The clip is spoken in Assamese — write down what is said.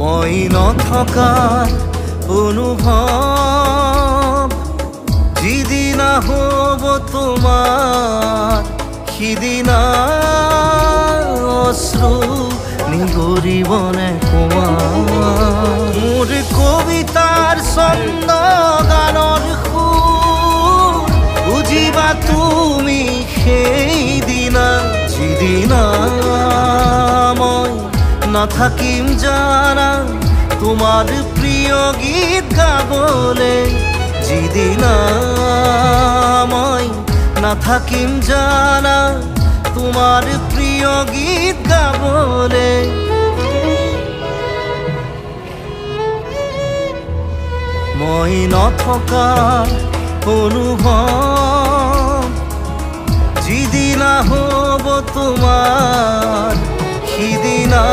মই নথকাৰ অনুভৱ যিদিনা হ'ব তোমাৰ সিদিনা অশ্ৰু নিগৰিবনে তোমাৰ মোৰ কবিতাৰ ছন্দ গানৰ সুৰ বুজিবা তুমি সেইদিনা যিদিনা মই নাথাকিম জানা তোমাৰ প্ৰিয় গীত গাবলে যিদিনা মই নাথাকিম জানা তোমাৰ প্ৰিয় গীত গাবলে মই নথকাৰ অনুভৱ যিদিনা হ'ব তোমাৰ সিদিনা